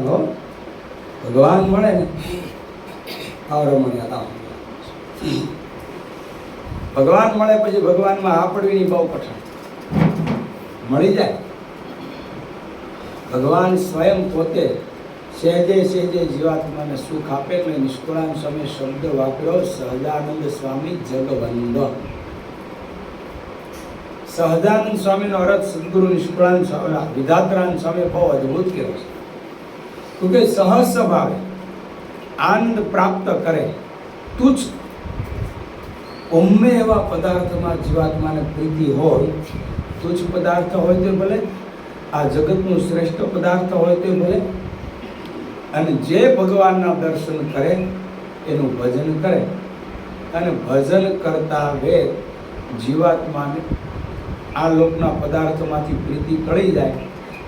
હો ભગવાન મળે ને આવરમણ્યા ભગવાન મળે પછી ભગવાનમાં આપડવીની બહુ કઠણ મળી જાય. ભગવાન સ્વયં પોતે સહેજે સહેજે જીવાત્માને સુખ આપે એટલે નિષ્કુળાન સ્વામી શબ્દ વાપર્યો સહજાનંદ સ્વામી જગવંદ. સહજાનંદ સ્વામીનો અર્થ સદગુરુ નિષ્કુળાન સ્વામી વિધાત્રાન સ્વામી બહુ અદભુત કર્યો છે. કે સહજ સ્વભાવે આનંદ પ્રાપ્ત કરે તુચ્છ ઉમ્મે એવા પદાર્થમાં જીવાત્માને પ્રીતિ હોય, તુચ્છ પદાર્થ હોય તો ભલે, આ જગતનું શ્રેષ્ઠ પદાર્થ હોય તો ભલે, અને જે ભગવાનના દર્શન કરે એનું ભજન કરે અને ભજન કરતા વેદ જીવાત્માને આ લોકના પદાર્થોમાંથી પ્રીતિ ટળી જાય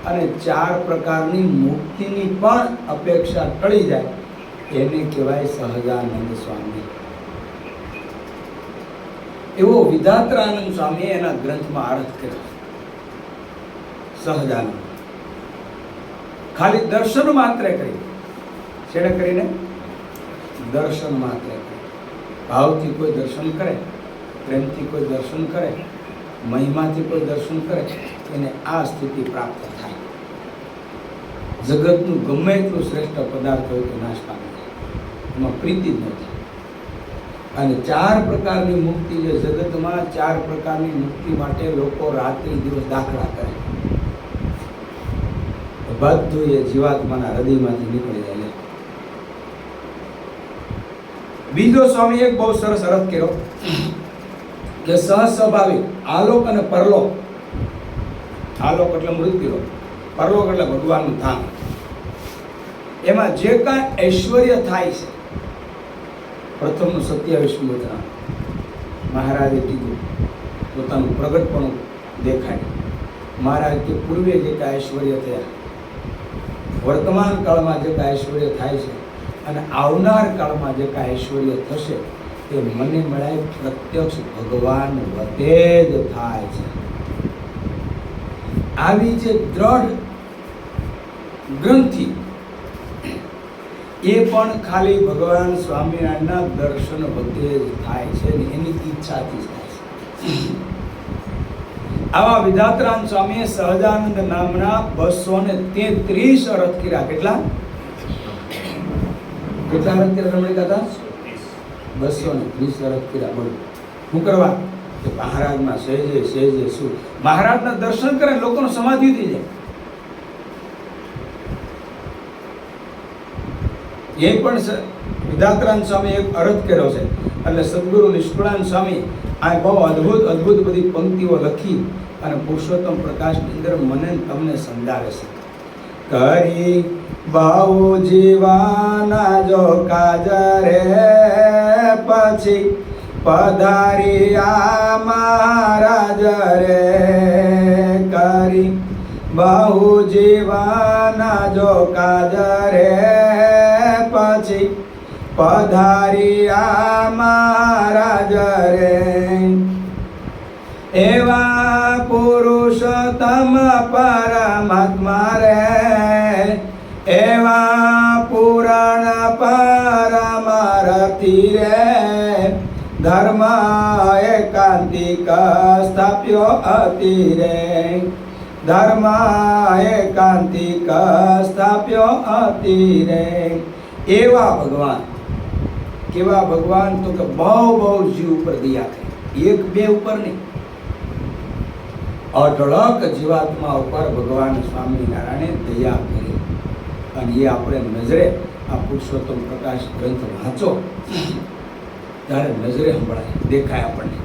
અને 4 પ્રકારની મુક્તિની પણ અપેક્ષા ટળી જાય એને કહેવાય સહજાનંદ સ્વામી. એવો વિધાત્રાનંદ સ્વામીએ એના ગ્રંથમાં અર્થ કર્યો. સહજાનંદ ખાલી દર્શન માત્રે કરી, છેડે કરીને દર્શન માત્રે કરી. ભાવથી કોઈ દર્શન કરે, પ્રેમથી કોઈ દર્શન કરે, મહિમાથી કોઈ દર્શન કરે એને આ સ્થિતિ પ્રાપ્ત થાય. જગતનું ગમે એટલું શ્રેષ્ઠ પદાર્થ હોય તો નાશ પામે, એમાં પ્રીતિ જ નથી. અને 4 પ્રકારની મુક્તિ જે જગતમાં 4 પ્રકારની મુક્તિ માટે લોકો રાત્રિ દિવસ દાખલા કરે, બધું એ જીવાત્માના હૃદયમાંથી નીકળી જાય. બીજો સ્વામી એક બહુ સરસ અર્થ કર્યો કે સહજ સ્વાભાવિક આલોક અને પરલોક. આલોક એટલે મૃત્યુ, પરલોક એટલે ભગવાનનું ધામ. એમાં જે કાંઈ ઐશ્વર્ય થાય છે, પ્રથમનું 27મું વચન મહારાજે કીધું, પોતાનું પ્રગટપણું દેખાડ્યું. મહારાજ કે પૂર્વે જે કાંઈ ઐશ્વર્ય થયા, વર્તમાન કાળમાં જે કાંઈ ઐશ્વર્ય થાય છે અને આવનાર કાળમાં જે કાંઈ ઐશ્વર્ય થશે એ મને મળાય પ્રત્યક્ષ ભગવાન વતે જ થાય છે. આવી જે દ્રઢ ગ્રંથિ એ પણ ખાલી ભગવાન સ્વામિનારાયણના દર્શન વતે જ થાય છે ને એની ઈચ્છાથી જ થાય છે. આવા વિધાત્રાન સ્વામીએ સહજાનંદ નામના 233 અર્થ કર્યા. કેટલા અર્થ કર્યા રમણી કાકા? 230 અર્થ કર્યા. બોલો શું કરવા? કે મહારાજના સહેજે સહેજે શું, મહારાજના દર્શન કરે લોકોનો સમાધિ થઈ જાય. એ પણ વિધાત્રાન સ્વામી એક અર્થ કર્યો છે. એટલે સદગુરુ નિષ્કુળાન સ્વામી આ બહુ અદ્ભુત બધી પંક્તિઓ લખી અને પુરુષોત્તમ પ્રકાશની અંદર મને તમને સમજાવે છે. કરી બહુ જીવાના જો કાજ રે પછી પધારિયા મહારાજ રે. કરી બહુ જીવાના જો કાજ રે પછી પધારિયા મહારાજ રે. એવા પુરુષોત્તમ પરમાત્મા રે, એવા પુરાણ પરમારથી રે. ધર્મ એકાંતિક સ્થાપ્યો અતિ રે, ધર્મ એકાંતિક સ્થાપ્યો અતિ રે. એવા ભગવાન. કેવા ભગવાન? તો કે બહુ જીવ ઉપર દયા કરે, 1-2 ઉપર નહીં, અઢળક જીવાત્મા ઉપર ભગવાન સ્વામિનારાયણે દયા કરી. અને એ આપણે નજરે આ પુરુષોત્તમ પ્રકાશ ગ્રંથ વાંચો ત્યારે નજરે સંભળાય, દેખાય આપણને.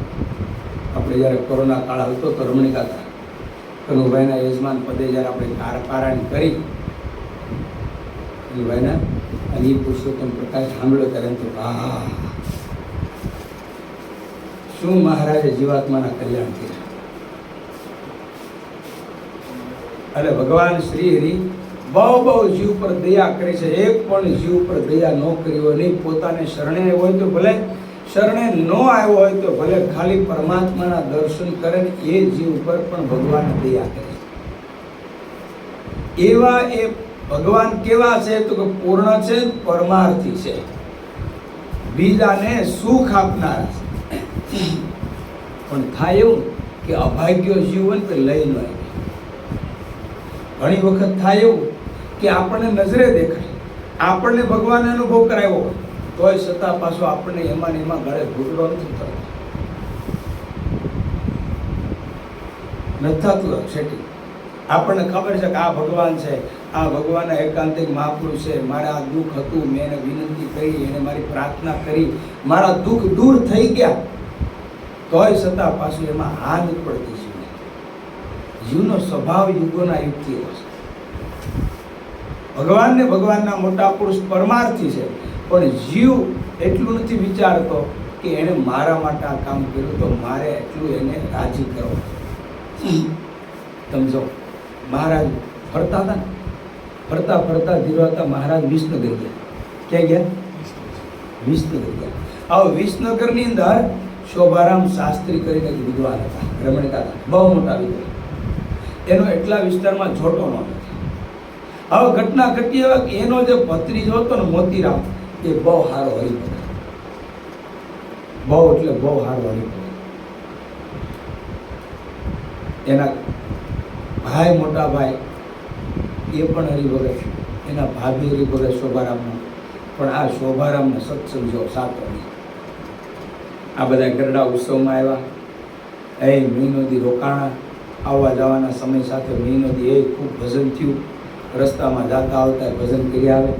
આપણે જ્યારે કોરોના કાળ હતો તો રમણીકા હતા કનુભાઈના યજમાન પદે જ્યારે આપણે પારાયણ કરી કનુભાઈના, અને એ પુરુષોત્તમ પ્રકાશ સાંભળ્યો ત્યારે એમ તો હા શું મહારાજે જીવાત્માના કલ્યાણ કર્યા. એટલે ભગવાન શ્રી હરિ બહુ જીવ પર દયા કરી છે. એક પણ જીવ પર દયા ન કરી હોય નહીં. પોતાને શરણે આવ્યો હોય તો ભલે, શરણે ન આવ્યો હોય તો ભલે, ખાલી પરમાત્માના દર્શન કરે ને એ જીવ ઉપર પણ ભગવાન દયા કરે. એવા એ ભગવાન કેવા છે તો કે પૂર્ણ છે, પરમાર્થી છે, બીજાને સુખ આપનારા છે. પણ થાય એવું કે અભાગ્ય જીવન તો લઈ ન આવે. ઘણી વખત થાય એવું કે આપણને નજરે દેખાય, આપણને ભગવાન અનુભવ કરાવ્યો હોય, તોય છતાં પાછો આપણને એમાં ને એમાં ગળે ઘૂંટડો નથી થતો, નથી થતું સેટિંગ. આપણને ખબર છે કે આ ભગવાન છે, આ ભગવાનના એકાંતિક મહાપુરુષ છે, મારે આ દુઃખ હતું, મેં એને વિનંતી કરી, એને મારી પ્રાર્થના કરી, મારા દુઃખ દૂર થઈ ગયા, તોય છતાં પાછું એમાં હાથ નથી પડતી. જીવનો સ્વભાવ યુગોના યુગથી એવો છે. ભગવાનને ભગવાનના મોટા પુરુષ પરમાર્થી છે, પણ જીવ એટલું નથી વિચારતો કે એને મારા માટે આ કામ કર્યું તો મારે એટલું એને રાજી કરવો. સમજો, મહારાજ ફરતા હતા ને, ફરતા ફરતા ધીરવાતા મહારાજ વિસનગર ગયા. ક્યાં ગયા? વિસનગર ગયા. હવે વિસનગરની અંદર શોભારામ શાસ્ત્રી કરીને વિદ્વાન હતા, રમણીકા હતા, બહુ મોટા વિદ્વાન. એનો એટલા વિસ્તારમાં જોટો ન હતો. હવે ઘટના ઘટી હવે એનો જે ભત્રીજો હતો ને મોતીરામ, એ બહુ સારો હરિભગત, બહુ એટલે બહુ સારો હરિભગત. એના ભાઈ, મોટા ભાઈ એ પણ હરિભગત, એના ભાભી હરિભગત શોભારામનો. પણ આ શોભારામને સત્સંગ જો સાતો નહીં. આ બધા ગરડા ઉત્સવમાં આવ્યા, મહિનોથી રોકાણા, આવવા જવાના સમય સાથે મહિનોથી ખૂબ ભજન થયું, રસ્તામાં જાતા આવતા ભજન કરી આવે.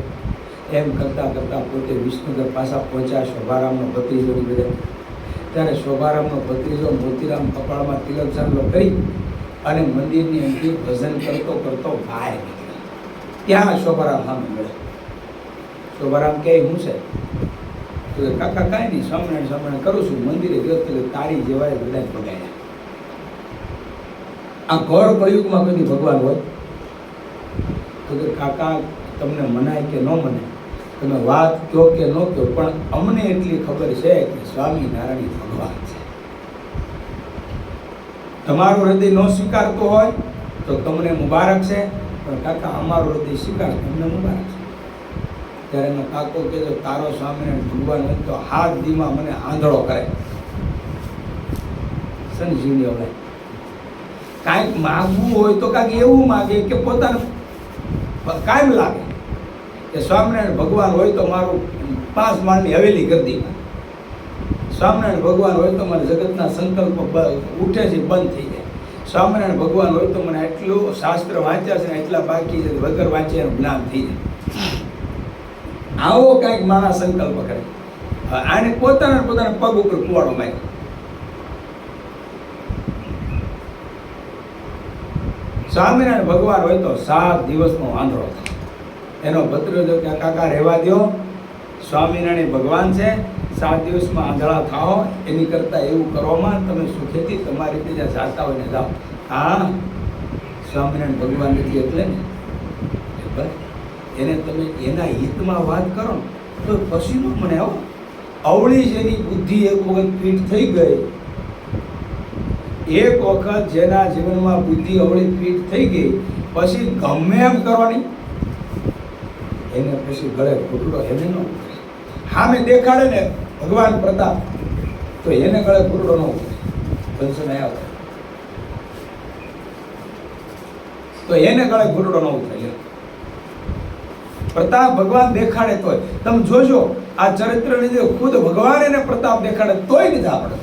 એમ કરતાં કરતાં પોતે વિસનગર પાછા પહોંચ્યા શોભારામનો ભત્રીજોની બધા. ત્યારે શોભારામનો ભત્રીજો મોતીરામ કપાળમાં તિલક ચાંદલો કરી અને મંદિરની અંદર ભજન કરતો કરતો બહાર નીકળ્યો. ત્યાં શોભારામ સામે મળ્યા. શોભારામ કહે, હું છે? તો કાકા કાંઈ નહીં, સ્વામિનારાયણ સ્વામિનારાયણ કરું છું. મંદિરે ગયો તો તારી જેવાય બધા પગાડ્યા. આ ઘોર કળિયુગમાં કદી ભગવાન હોય તો કે કાકા તમને મનાય કે ન મનાય, તમે વાત કહો કે ન કહો, પણ અમને એટલી ખબર છે કે સ્વામિનારાયણ ભગવાન છે. તમારું હૃદય ન સ્વીકારતું હોય તો તમને મુબારક છે, પણ કાકા અમારું હૃદય સ્વીકાર, તમને મુબારક છે. ત્યારે એનો કાકો કહેતો, તારો સ્વામિનારાયણ ભગવાન હોય તો હાથ દીમાં મને આંધળો કરે. સમજીને હવે કાંઈક માગવું હોય તો કાંઈક એવું માગે કે પોતાને કાયમ લાગે કે સ્વામિનારાયણ ભગવાન હોય તો મારું 5 માળની હવેલી કરી દી. સ્વામિનારાયણ ભગવાન હોય તો મને જગતના સંકલ્પ ઉઠે છે, બંધ થઈ જાય. સ્વામિનારાયણ ભગવાન હોય તો મને એટલું શાસ્ત્ર વાંચ્યા છે ને એટલા બાકી છે, વગર વાંચે એનું જ્ઞાન થઈ જાય. આવો કાંઈક માણસ સંકલ્પ કરે. આને પોતાના પગ ઉપર કુવાડો માર્યો. સ્વામિનારાયણ ભગવાન હોય તો 7 દિવસનો આંધળો થાય. એનો ભત્રીજો કે કાકા રહેવા દો, સ્વામિનારાયણ ભગવાન છે, 7 દિવસમાં આંધળા થાઓ, એની કરતાં એવું કરવામાં તમે સુખેથી તમારી રીતે જ્યાં જાતા હોય ને જાઓ. હા, સ્વામિનારાયણ ભગવાન નથી એટલે ને બસ એને તમે એના હિતમાં વાત કરો તો પછી ન મને આવો. અવળી જેની બુદ્ધિ એક વખત ફીટ થઈ ગઈ, એક વખત જેના જીવનમાં બુદ્ધિ અવળી ફીટ થઈ ગઈ, પછી ગમે એમ કરવાની એને પછી ગળે ઘૂંટડો એને ન ઉતરે. સામે દેખાડે ને ભગવાન પ્રતાપ તો એને ગળે ઘૂંટડો ન ઉતરે. કંસન આવ્યો તો એને ગળે ઘૂંટડો ન ઉતરે. પ્રતાપ ભગવાન દેખાડે તોય તમે જોજો, આ ચરિત્ર લીધે ખુદ ભગવાન એને પ્રતાપ દેખાડે તોય નથી આપણે.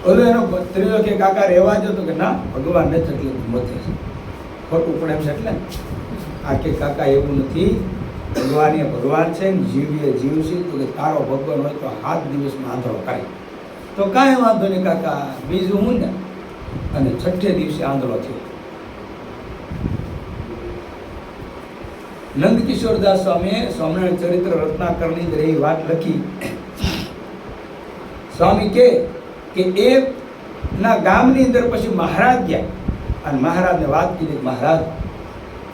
ઓલો એનો ભત્રીજો કે કાકા રહેવા દો, તો કે ના ભગવાન નથી એટલે મથે છે, ખોટું પડે એમ છે. એટલે આ કે કાકા એવું નથી, ભગવાન એ ભગવાન છે, જીવીએ જીવ છે. તો કે તારો ભગવાન હોય તો 7 દિવસમાં આંધળો કરે તો કાંઈ વાંધો નહીં કાકા, બીજું હું ને. અને 6 દિવસે આંધળો થયો. નંદકિશોરદાસ સ્વામીએ સ્વામિનારાયણ ચરિત્ર રત્નાકરની અંદર એ વાત લખી. સ્વામી કે એ ના ગામની અંદર પછી મહારાજ ગયા અને મહારાજને વાત કીધી કે મહારાજ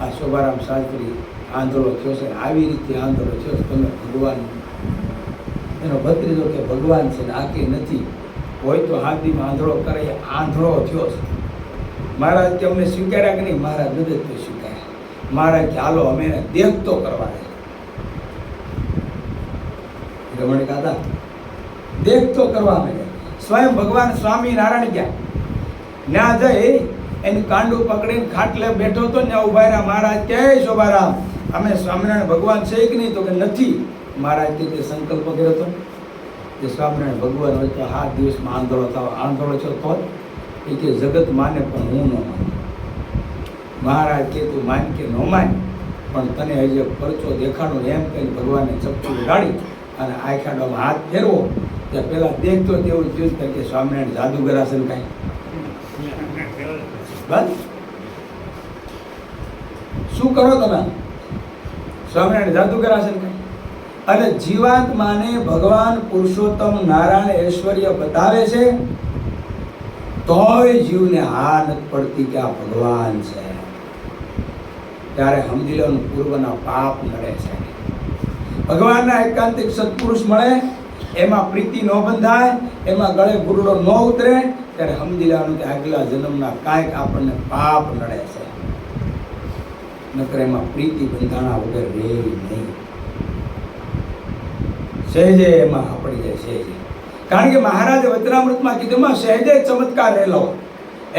આ શોભારામ શાસ્ત્રી આંધળો થયો છે, આવી રીતે આંધળો થયો છે, તમે ભગવાન. એનો ભત્રીજો કે ભગવાન છે ને આ કે નથી, હોય તો હાથીમાં આંધળો કરે, આંધળો થયો છે. મહારાજ કે અમને સ્વીકાર્યા કે નહીં? મહારાજ નથી તો સ્વીકાર્યા. મહારાજ કે હાલો અમે એને દેખતો કરવા છે. રમણ કાકા દેખતો કરવા અમે સ્વયં ભગવાન સ્વામિનારાયણ ગયા. ત્યાં જઈ એની કાંડું પકડીને ખાટલે બેઠો હતો ને ઉભા રહ્યા. મહારાજ કે શોભારામ અમે સ્વામિનારાયણ ભગવાન છે કે નહીં? તો કે નથી. મહારાજ કે સંકલ્પ કર્યો હતો કે સ્વામિનારાયણ ભગવાન હોય તો 7 દિવસમાં આંધળો છો તો એ કે જગત માને પણ હું ન માનું. મહારાજ કે તું માન કે ન માન પણ તને હજી પરચો દેખાડો એમ કહીને ભગવાનને ચપટી ઉડાડી અને આખાડામાં હાથ ફેરવો ત્યાં પેલા દેખતો તેવું જોયું કે સ્વામિનારાયણ જાદુગર હશે કાંઈ બસ શું કરો તમે? સ્વામિનારાયણ જાદુગર હશે કાંઈ? અને જીવાત્માને ભગવાન પુરુષોત્તમ નારાયણ ઐશ્વર્ય બતાવે છે તોય જીવને હા નથી પડતી કે આ ભગવાન છે. ત્યારે સમજી લેવાનું પૂર્વના પાપ નડે છે. ભગવાનના એકાંતિક સત્પુરુષ મળે એમાં પ્રીતિ ન બંધાય, એમાં ગળે ગુરડો ન ઉતરે ત્યારે સમજી લેવાનું કે આગલા જન્મના કાંઈક આપણને પાપ નડે છે. નકર એમાં પ્રીતિ બંધાણા વગર રહે નહીં. સહેજે એમાં આપણી જાય સહેજે. કારણ કે મહારાજે વચનામૃતમાં કીધું સહેજે ચમત્કાર રહેલો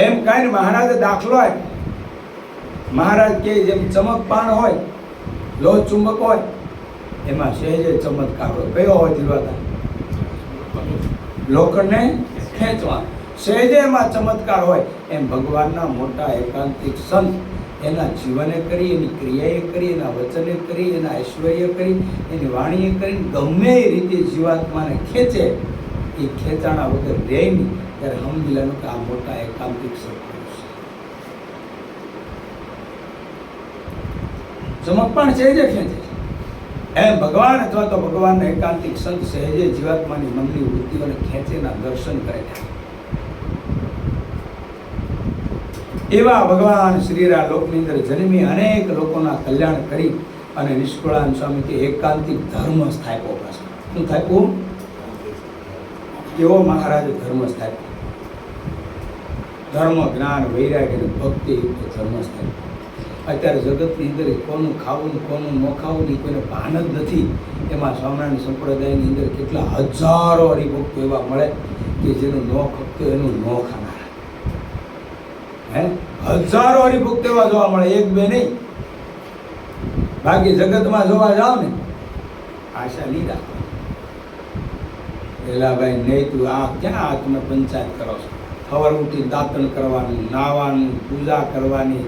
એમ કાંઈ મહારાજે દાખલો આપ્યો. મહારાજ કે જેમ ચમક પાણ હોય, લોહ ચુંબક હોય, એમાં સહેજે ચમત્કાર હોય. કયો હોય દિલવાતા? લોખંડને ખેંચવા. સહેજે એમાં ચમત્કાર હોય. એમ ભગવાનના મોટા એકાંતિક સંત એના જીવને કરી, એની ક્રિયાએ કરી, એના વચને કરી, એના ઐશ્વર્ય કરી, એની વાણીએ કરી, ગમે એ રીતે જીવાત્માને ખેંચે એ ખેંચાણા વગર રહે નહીં. ત્યારે સમજી લેવાનું કે આ મોટા એકાંતિક સત્પુરુષ છે. ચમક પણ સહેજે ખેંચે છે. એમ ભગવાન અથવા તો ભગવાનના એકાંતિક સંત સહેજે જીવાત્માની મનની વૃત્તિઓને ખેંચેના દર્શન કરે છે. એવા ભગવાન શ્રીરા લોકની અંદર જન્મી અનેક લોકોના કલ્યાણ કરી અને નિષ્કુળાન સ્વામી કે એકાંતિક ધર્મ સ્થાપ્યો. પાસે શું થાપ્યું? એવો મહારાજે ધર્મ સ્થાપ્યો. ધર્મ, જ્ઞાન, વૈરાગ્ય અને ભક્તિ ધર્મ સ્થાપ્યો. અત્યારે જગતની અંદર કોનું ખાવું કોનું ન ખાવું ની કોઈને ભાન જ નથી. એમાં સ્વામિનારાયણ સંપ્રદાયની અંદર કેટલા હજારો હરિભક્તો એવા મળે કે જેનું ન ખપતું એનું ન ખાનાર. હજારો હરિભક્તો એવા જોવા મળે, એક બે નહીં. બાકી જગતમાં જોવા જાવ ને આશા નહીં રાખો. એલા ભાઈ નહીં તું આ ક્યાં તમે પંચાયત કરો છો? સવાર ઉઠી દાંતણ કરવાનું, નાવાનું, પૂજા કરવાની,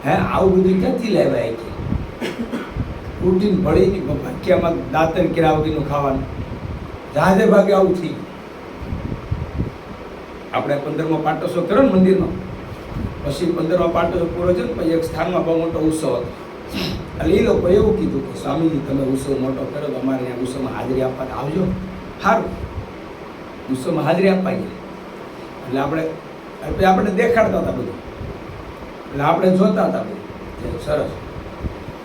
આવું બધું ક્યાંથી લેવાય? કે ઉઠીને ભળીની ભક્યામાં દાંતણ કર્યા વગરનું ખાવાનું. જહાજે ભાગે આવું થઈ. આપણે 15મો પાટોત્સવ કર્યો ને મંદિરનો, પછી 15મો પાટોત્સવ પૂરો છે ને પછી એક સ્થાનમાં બહુ મોટો ઉત્સવ હતો. એટલે એ લોકો એવું કીધું કે સ્વામીજી તમે ઉત્સવ મોટો કરો તો અમારે ત્યાં ઉત્સવમાં હાજરી આપવા આવજો. સારું, ઉત્સવમાં હાજરી આપવા ગયા. એટલે આપણે દેખાડતા હતા બધું, એટલે આપણે જોતા હતા બધું સરસ.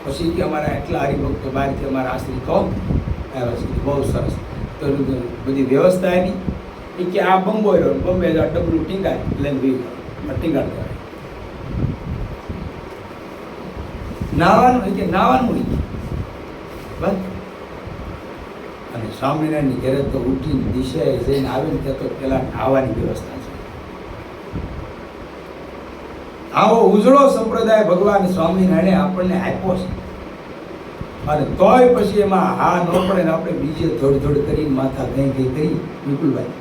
પછી કે અમારા એટલા હરિભક્તો બહારથી અમારા આશ્રી તો આવ્યા છે, બહુ સરસ. તો બધી વ્યવસ્થા એની એ કે આ બંબો રહ્યો, બંબે ડબલું ટીંગાય લઈને ટીંગાડ કરાય. નાવાનું કે નાવાનું નહીં બસ. અને સ્વામિનારાયણની ઘરે તો ઉઠીને દિશાએ જઈને આવીને ત્યાં તો પેલા નાવાની વ્યવસ્થા છે. આવો ઉજળો સંપ્રદાય ભગવાન સ્વામિનારાયણે આપણને આપ્યો છે. અને તોય પછી એમાં હા ન પડે ને આપણે બીજે ધોડ કરી માથા કઈ કરી વિપુલભાઈ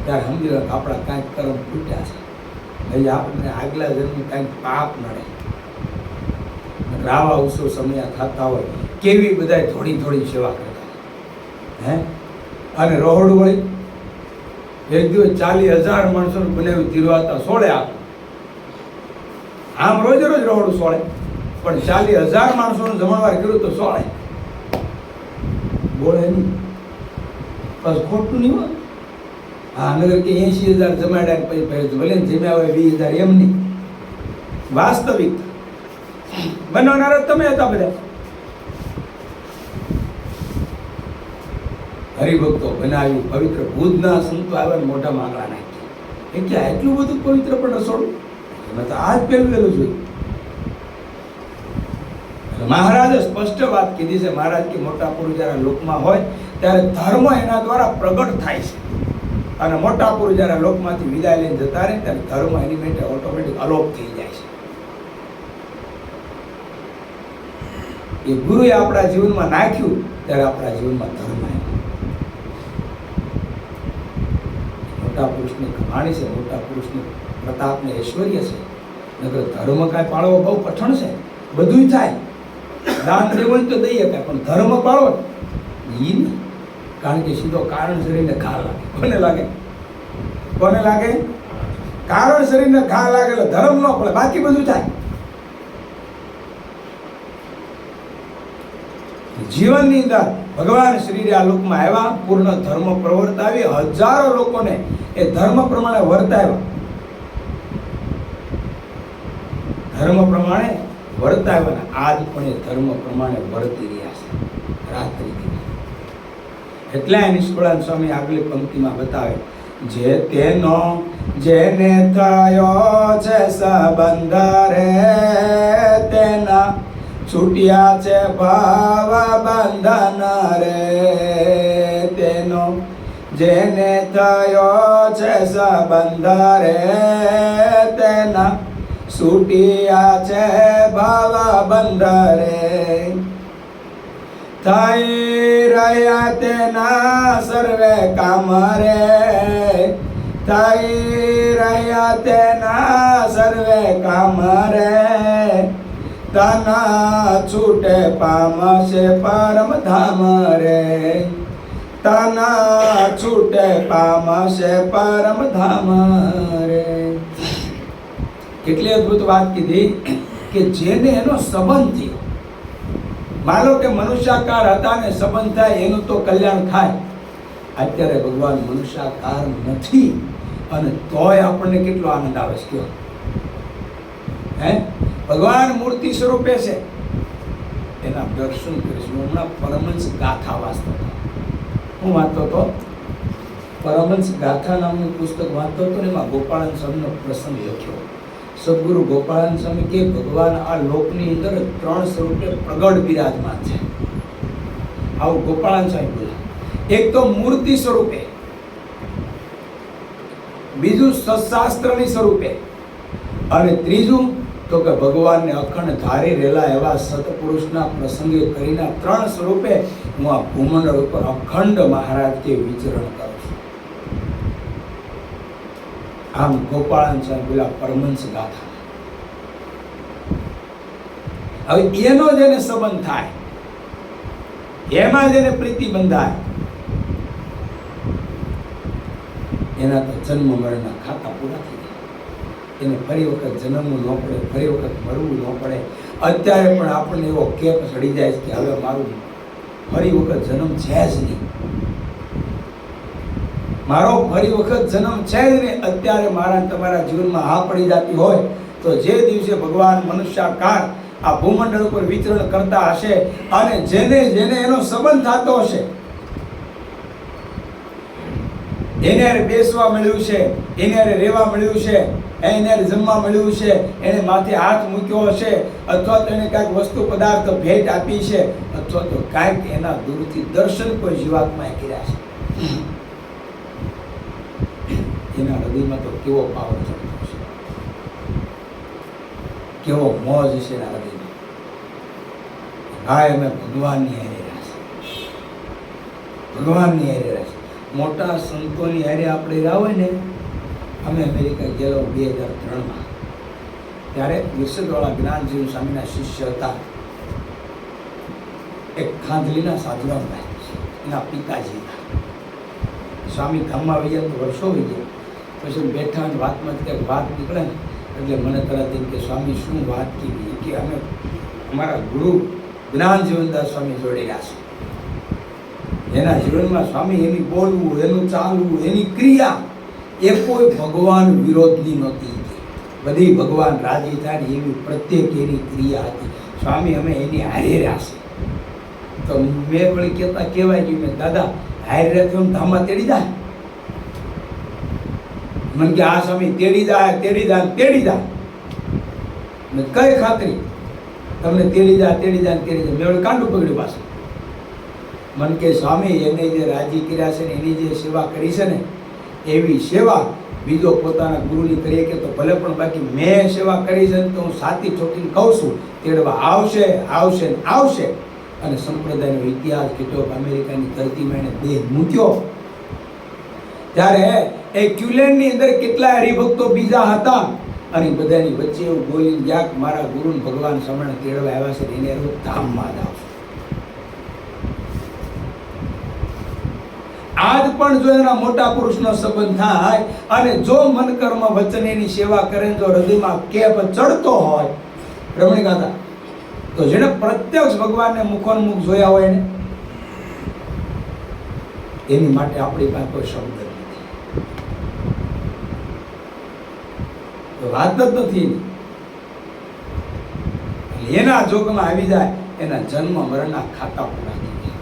ત્યારે સમજી લો આપણા કાંઈક કર્મ ફૂટ્યા છે. એટલે આપણને આગલા જન્મે કાંઈક પાપ નડે. રાવા ઉત્સવ સમય થતા હોય કેવી બધા થોડી સેવા કરતા. અને રોહડ હોય એક દિવસ 40,000 માણસોને બનાવી ધીરવાતા સોળે આપ. આમ રોજ રોહડું સોળે, પણ 40,000 માણસોનું જમણવાર કર્યું તો સોળે બોલે નહીં. બસ ખોટું નહીં હોય. હા નગર કે 80,000 જમાડ્યા પછી ભલે જમ્યા હોય 20,000 એમ નહીં. વાસ્તવિક બનાવનારા તમે હતા બધા. હરિભક્તો બનાવ્યું, પવિત્ર ભુજના સંતો આવ્યા મોઢા માંગણા નાખ્યા. એ ક્યાં એટલું બધું પવિત્ર પણ રસોડું? મેં તો આ જ પહેલું જોયું. મહારાજે સ્પષ્ટ વાત કીધી છે. મહારાજ કે મોટા પુરુષ જ્યારે લોકમાં હોય ત્યારે ધર્મ એના દ્વારા પ્રગટ થાય છે, અને મોટા પુરુષ જ્યારે લોકમાંથી વિદાય લઈને જતા રહે ત્યારે ધર્મ એની માટે ઓટોમેટિક અલોપ થઈ જાય છે. એ ગુરુએ આપણા જીવનમાં નાખ્યું ત્યારે આપણા જીવનમાં ધર્મ આવ્યો. મોટા પુરુષની કહાણી છે, મોટા પુરુષની પ્રતાપ ને ઐશ્વર્ય છે. નગર ધર્મ કાંઈ પાળવો બહુ કઠણ છે. બધું થાય, દાન દેવું તો દઈએ કાંઈ, પણ ધર્મ પાળવો એ નહીં. કારણ કે સીધો કારણ શરીરને ઘા લાગે. કોને લાગે? કોને લાગે? કારણ શરીરને ઘા લાગે એટલે ધર્મ ન પડે, બાકી બધું થાય. જીવનની અંદર ભગવાન શ્રી આ લોકમાં આવ્યા, પૂર્ણ ધર્મ પ્રવર્તાવી હજારો લોકોને એ ધર્મ પ્રમાણે વર્તાવ્યા. ધર્મ પ્રમાણે વર્તાવ્યા, આજ પણ એ ધર્મ પ્રમાણે વર્તી રહ્યા છે રાત્રિ દિવસ. એટલે નિષ્કળાનંદ સ્વામી આગલી પંક્તિમાં બતાવે, જે તેનો જેને થયો છે સંબંધ રે તેના છૂટ્યા છે ભાવ બંધન રે. તેનો જેને થયો છે સંબંધ રે તેના છૂટ્યા છે ભાવ બંધ રે. થઈ રહ્યા તેના સર્વે કામ રે, થઈ રહ્યા તેના સર્વે કામ રે. તના છૂટે પામશે પરમ ધામ રે, તના છૂટે પામશે પરમ ધામ રે. કેટલી અદ્ભુત વાત કીધી કે જેને એનો સંબંધ થયો. માનો કે મનુષ્યાકાર હતા ને સંબંધ થાય એનું તો કલ્યાણ થાય. અત્યારે ભગવાન મનુષ્યાકાર નથી અને તોય આપણને કેટલો આનંદ આવે છે. કયો હે? ભગવાન મૂર્તિ સ્વરૂપે છે, એના દર્શન કરીશું. હમણાં પરમહંસ ગાથા વાંચતો હતો. હું વાંચતો હતો પરમહંસ ગાથા નામનું પુસ્તક વાંચતો હતો ને એમાં ગોપાળાનંદ સ્વામીનો પ્રસંગ લખ્યો. સદગુરુ ગોપાળાનંદ સ્વામી કે ભગવાન આ લોકની અંદર 3 સ્વરૂપે પ્રગટ બિરાજમાન છે. આવું ગોપાળાનંદ સ્વામી બોલ્યા. એક તો મૂર્તિ સ્વરૂપે, બીજું સત્શાસ્ત્રની સ્વરૂપે, અને ત્રીજું તો કે ભગવાનને અખંડ ધારી રહેલા એવા સત્પુરુષના પ્રસંગે કરીને 3 સ્વરૂપે હું આ ભૂમંડળ ઉપર અખંડ મહારાજ કે વિચરણ કરું છું. આમ ગોપાળાનંદ સ્વામી બોલ્યા પરમહંસ ગાથા. હવે એનો જેને સંબંધ થાય, એમાં જેને પ્રીતિ બંધાય, એના તો જન્મ મરણના ખાતા પૂરા થઈ જાય. એને ફરી વખત જન્મવું ન પડે, ફરી વખત મરવું ન પડે. અત્યારે પણ આપણને એવો કેપ ચડી જાય છે કે હવે મારું ફરી વખત જન્મ છે જ નહીં, મારો ફરી વખત જન્મ છે જ નહીં. અત્યારે મારા તમારા જીવનમાં હા પડી જતી હોય તો જે દિવસે ભગવાન મનુષ્યાકાર આ ભૂમંડળ ઉપર વિચરણ કરતા હશે અને જેને જેને એનો સંબંધ થતો હશે, એને બેસવા મળ્યું છે, એને રહેવા મળ્યું છે, એને જમવા મળ્યું છે, એને માથે હાથ મૂક્યો હશે, અથવા તો એને કાંઈક વસ્તુ પદાર્થ ભેટ આપી છે, અથવા તો કાંઈક એના દૂરથી દર્શન કોઈ જીવાત્માએ કર્યા છે, એના હૃદયમાં તો કેવો પાવર ચડતો છે, કેવો મોજ છે એના હૃદયમાં. ભાઈ અમે ભગવાનની હારે રહેશે, ભગવાનની હારે રહેશે. મોટા સંતોની હારે આપણે રહ્યા હોય ને. અમે અમેરિકા ગયેલો 2003માં, ત્યારે વિરસદવાળા જ્ઞાનજીવ સ્વામીના શિષ્ય હતા એક ખાંધલીના સાધુરામભાઈ, એના પિતાજી હતા. સ્વામી ધામમાં વહી ગયા તો વર્ષો વહી ગયા. પછી બેઠા વાતમાં કંઈક વાત નીકળે ને એટલે મને તરત એમ કે સ્વામી શું વાત કીધી કે અમે અમારા ગુરુ જ્ઞાનજીવનદાસ સ્વામી જોડી રહ્યા છે. એના જીવનમાં સ્વામી એની બોલવું, એનું ચાલવું, એની ક્રિયા એ કોઈ ભગવાન વિરોધની નહોતી. બધી ભગવાન રાજી થાય ને એવી પ્રત્યેક એની ક્રિયા હતી. સ્વામી અમે એની હારે રહ્યા છે. તો મેં વળી કહેવાય કે મેં દાદા હારી રહેતો એમ ધામમાં તેડી જાય. મને કે આ સ્વામી તેડી જાય તેડી જાય તેડી જાય. ને કઈ ખાતરી તમને તેડી જાય તેડી જાય તેડી જાય? મેં કાંડું પકડ્યું પાછું. મન કે સ્વામી એને જે રાજી કર્યા છે ને એની જે સેવા કરી છે ને એવી સેવા બીજો પોતાના ગુરુની કરીએ કે તો ભલે, પણ બાકી મેં સેવા કરી છે તો હું સાથી ઠોકીને કહું છું તેડવા આવશે આવશે ને આવશે. અને સંપ્રદાયનો ઇતિહાસ કીધો અમેરિકાની ધરતીમાં એને દેહ મૂક્યો ત્યારે એ ક્યુલેન્ડની અંદર કેટલા હરિભક્તો બીજા હતા અને બધાની વચ્ચે એવું બોલીને ગયા કે મારા ગુરુ ભગવાન સમરણ તેડવા આવ્યા છે એને રોજ ધામમાં જ આવશે. આજ પણ જો એના મોટા પુરુષનો સંબંધ થાય અને જો મન કર્મ વચન એની સેવા કરે, જો હૃદયમાં કેપ ચડતો હોય રમણી ગાતા, તો જેને પ્રત્યક્ષ ભગવાનને મુખોન્મુખ જોયા હોય ને એની માટે આપણી પાસે કોઈ શબ્દ નથી, વાત જ નથી. એના જોગમાં આવી જાય એના જન્મ મરણના ખાતા પૂરા થઈ જાય,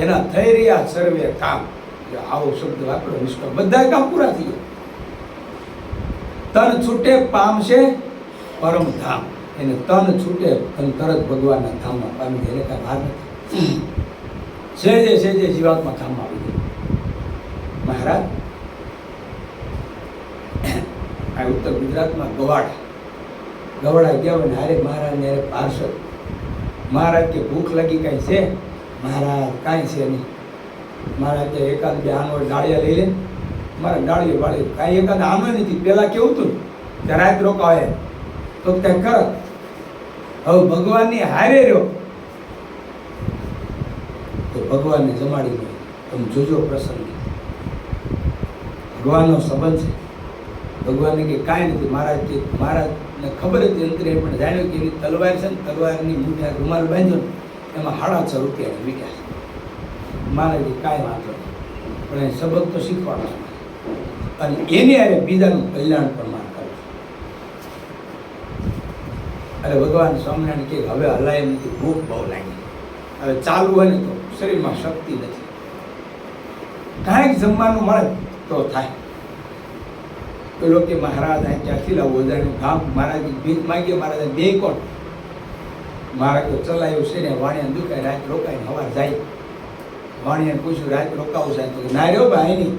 એના થઈ રહ્યા સર્વે કામ. આવો શબ્દ વાપરો નિષ્ફળ, બધા કામ પૂરા થઈ ગયા. તન છૂટે પામશે પરમ ધામ. એને તન છૂટે અને તરત ભગવાનના ધામમાં પામી જાય. એટલે કાંઈ ભાગ નથી. સહેજે સહેજે જીવાત્મા ધામમાં આવી જાય. મહારાજ આ ઉત્તર ગુજરાતમાં ગવાડા ગયા હોય ને હારે મહારાજ ને હારે પાર્ષદ. મહારાજ કે ભૂખ લાગી કાંઈ છે? મહારાજ કાંઈ છે નહીં. મહારાજ કે એકાદ બે આનો ડાળિયા લઈ લે. મારા ડાળીઓ વાળી કાંઈ એકાદ આનો નથી. પહેલાં કેવું હતું કે રાત રોકાવે તો કંઈક કર. હવે ભગવાનની હારે રહ્યો તો ભગવાનને જમાડી લો. તમે જોજો પ્રસંગ, ભગવાનનો સંબંધ છે. ભગવાનને કે કાંઈ નથી. મહારાજને ખબર હતી અંતરે પણ જાણ્યું કે એની તલવાર છે ને તલવારની મૂઠા રૂમાલ બાંધ્યો એમાં 6.5 રૂપિયા વીટ્યા છે. મહારાજે કાંઈ વાંધો નહીં, પણ એ સબક તો શીખવાનો છે અને એની હારે બીજાનું કલ્યાણ પણ માર કરે. અરે ભગવાન સ્વામિનારાયણ કે હવે હલાય નથી, ભૂખ બહુ લાગી, હવે ચાલુ હોય ને તો શરીરમાં શક્તિ નથી, કાંઈક જમવાનું મળે તો થાય. પેલો કે મહારાજ આ ક્યાંથી લાવવું? ઓજાનું ગામ. મહારાજ ભીખ માગીએ. મહારાજ બે કોણ? મહારાજ તો ચલાવ્યું છે ને વાણિયાને દુકાય રાત રોકાઈને સવાર જાય. વાણિયાને પૂછ્યું રાત રોકાવું સાહેબ? તો ના રહ્યો ભાઈ નહીં.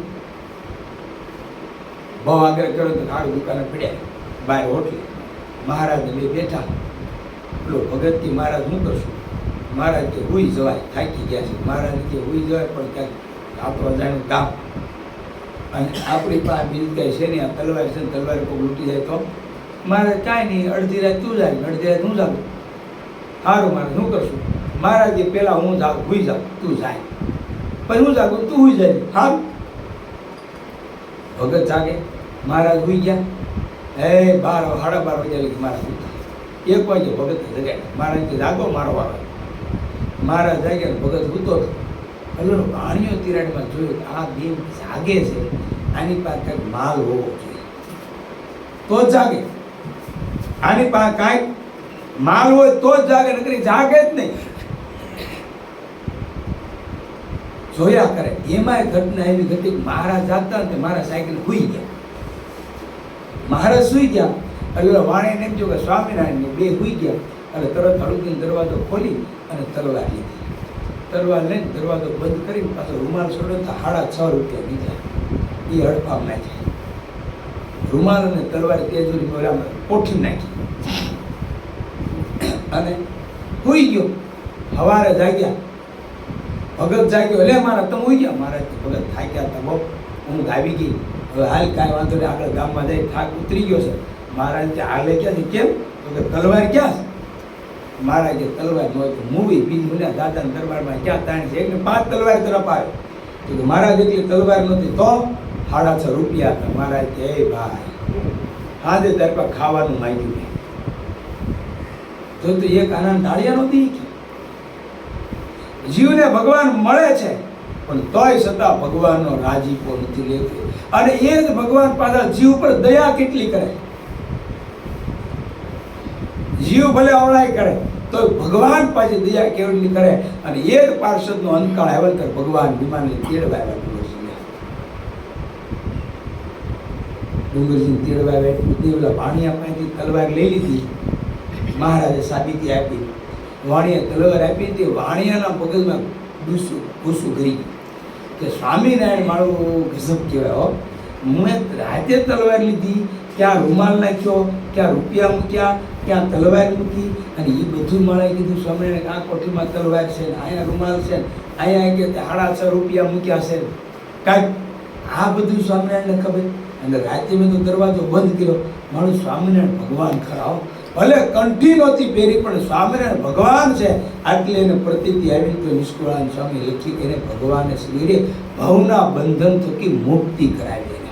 બહુ આગળ કર્યો તો સારું દુકાને પડ્યા બહાર હોટલે. મહારાજને બે બેઠા. પેલો ભગત કે મહારાજ શું કરશું? મહારાજ કે હુઈ જવાય, થાકી ગયા છે. મહારાજ કે હુઈ જવાય પણ ક્યાંક આપણું અજાણ્યું કામ અને આપણી પાસે બીજું કાંઈ છે નહીં. આ તલવાર છે ને તલવાર કોઈ લૂંટી જાય તો? મહારાજ કાંઈ નહીં, અડધી રાત તું જાય, અડધી રાત હું જાઉં. સારું મારે શું કરશું? મહારાજ કે પહેલાં હું જાઉં, હુઈ જાઉં, તું જાય. પછી હું જાગું, તું હુઈ જાય. સારું. ભગત જાગે. મહારાજ હુઈ ગયા. 12 સાડા 12 વાગ્યા લગી મહારાજ ઉઠા. 1 વાગે ભગત જગાડ્યા. મહારાજ કે જાગો, મારો વારો. મહારાજ જાગ્યા, ભગત સૂતો હતો. એટલે વાણીઓ તિરાડમાં જોયું કે આ બેન જાગે છે, આની પાસે કંઈક માલ હોવો જોઈએ તો જ જાગે. આની પાસે કાંઈક માલ હોય તો જ જાગે, નકરી જાગે જ નહીં. જોયા કરે. એમાંય ઘટના એવી ઘટી, મહારાજ જાગતા ને મારા સાયકલ સુઈ ગયા. મહારાજ સુઈ ગયા એટલે વાણીને એમ થયું કે સ્વામિનારાયણ બે સુઈ ગયા એટલે તરત હળુદીનો દરવાજો ખોલી અને તલવાર લીધી. તલવાર લઈને દરવાજો બંધ કરીને પાછો રૂમાલ છોડ્યો તો 6.5 રૂપિયા લીધા. એ હડપામ નાખ્યા. રૂમાલ અને તલવાર તેજુરી બોલામાં કોઠી નાખી અને સુઈ ગયો. સવારે જાગ્યા. ભગત જાગ્યો. એટલે મારા તમે સુઈ ગયા? મારા ભગત થાક્યા હતા બહુ, ઊંઘ આવી ગઈ. હવે હાલ કાંઈ વાંધો નહીં, આગળ ગામમાં જાય, થાક ઉતરી ગયો છે. મહારાજ કે હાલે ક્યાં છે? કેમ? તો કે તલવાર ક્યાં છે? મહારાજ કે તલવાર ન હોય તો મૂવી બીજું ને દાદાના દરબારમાં ક્યાં તાણી છે? એકને 5 તલવાર તરફ આવે. તો કે મહારાજ એટલી તલવાર નહોતી તો 6.5 રૂપિયા હતા. મહારાજ કે એ ભાઈ હાજે તાર પર ખાવાનું માંગ્યું નહીં તો એક આના ડાળિયા નહોતી. જીવને ભગવાન મળે છે પણ તોય છતાં ભગવાનનો રાજીપો નથી લેતો. અને એ જ ભગવાન પાછા જીવ પર દયા કેટલી કરે. જીવ ભલે અવળાઈ કરે તો ભગવાન પાછી દયા કેવડની કરે. અને એ જ પાર્ષદનો અંતકાળ આવ્યો ત્યારે ભગવાન વિમાનને તેડવા આવ્યા ડુંગરજીને તેડવા આવ્યા. એટલું ઓલા વાણિયા પાસેથી તલવાર લઈ લીધી, મહારાજે સાબિતી આપી. વાણિયા તલવાર આપી હતી, વાણિયાના પગલમાં ગુસ્સું કરી કે સ્વામિનારાયણ મારું ગજબ કહેવાય હો. મેં રાતે તલવાર લીધી, ક્યાં રૂમાલ નાખ્યો, ક્યાં રૂપિયા મૂક્યા, ક્યાં તલવાર મૂકી, અને એ બધું મળે કીધું સ્વામિનારાયણ આ કોઠીમાં તલવાર છે, અહીંયા રૂમાલ છે, અહીંયા કે 6.5 રૂપિયા મૂક્યા છે, કાંઈક આ બધું સ્વામિનારાયણને ખબર. અને રાતે મેં તો દરવાજો બંધ કર્યો. મારું સ્વામિનારાયણ ભગવાન ખરા, ભલે કંઠી નહોતી પહેરી પણ સ્વામિનારાયણ ભગવાન છે આટલી એને પ્રતીતિ આવી. તો નિષ્કુળાનંદ સ્વામી લખી એને ભગવાને શ્રીએ ભવના બંધન થકી મુક્તિ કરાવી. એને